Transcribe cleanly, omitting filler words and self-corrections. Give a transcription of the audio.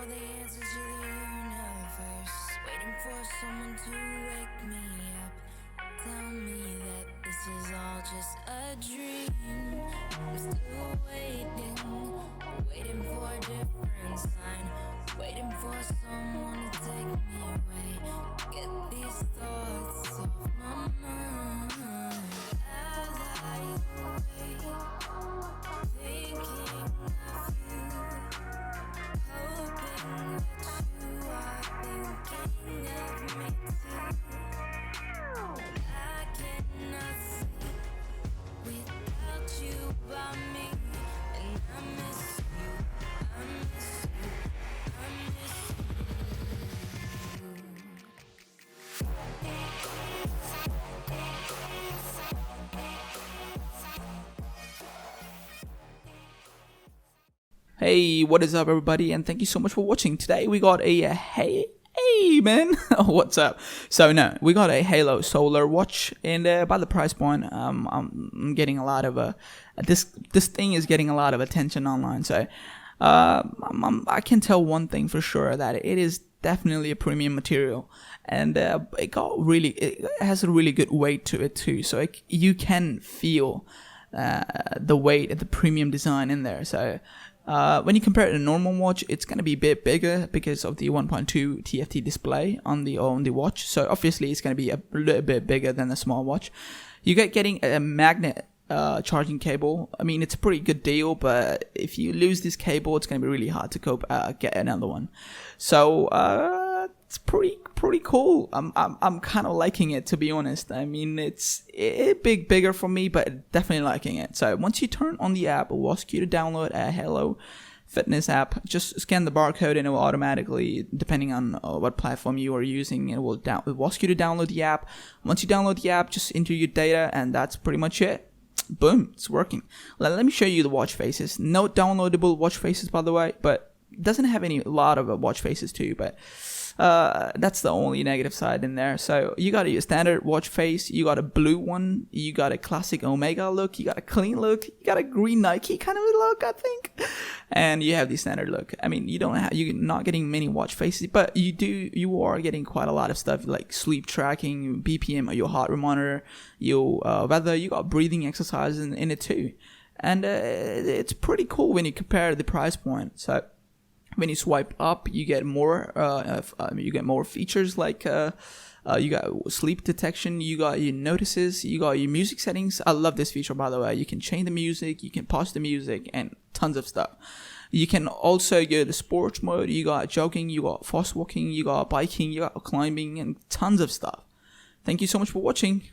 all the answers to the universe, waiting for someone to wake me up, tell me that this is all just a dream. I'm still waiting for a different sign, waiting for someone to take me away, get these thoughts off my mind. As I wait, thinking of you, hoping that you are thinking of me too. I cannot sleep without you by me, and I miss you, I miss you, I miss Hey, what is up, everybody? And thank you so much for watching. Today we got a hey man, what's up? So no, we got a Haylou Solar Watch, and by the price point, I'm getting a lot of this thing is getting a lot of attention online. So I can tell one thing for sure, that it is definitely a premium material, and it has a really good weight to it too. So you can feel the weight of the premium design in there. So when you compare it to a normal watch, it's going to be a bit bigger because of the 1.2 TFT display on the watch. So obviously it's going to be a little bit bigger than the small watch. You getting a magnet charging cable. I mean, it's a pretty good deal, but if you lose this cable, it's going to be really hard to get another one. So it's pretty cool. I'm kind of liking it, to be honest. I mean, it's bigger for me, but definitely liking it. So once you turn on the app, it will ask you to download a Haylou fitness app. Just scan the barcode and it will automatically, depending on what platform you are using, it will ask you to download the app. Once you download the app, just enter your data, and that's pretty much it. Boom, it's working. Let me show you the watch faces. No downloadable watch faces, by the way, but it doesn't have a lot of watch faces too, but that's the only negative side in there. So you got a standard watch face, you got a blue one, you got a classic Omega look, you got a clean look, you got a green Nike kind of look, I think, and you have the standard look. I mean, you're not getting many watch faces, but you are getting quite a lot of stuff like sleep tracking, BPM, your heart rate monitor, your weather. You got breathing exercises in it too, and it's pretty cool when you compare the price point. So when you swipe up, you get more features like you got sleep detection, you got your notices, you got your music settings. I love this feature, by the way. You can change the music, you can pause the music, and tons of stuff. You can also get the sports mode. You got jogging, you got fast walking, you got biking, you got climbing, and tons of stuff. Thank you so much for watching.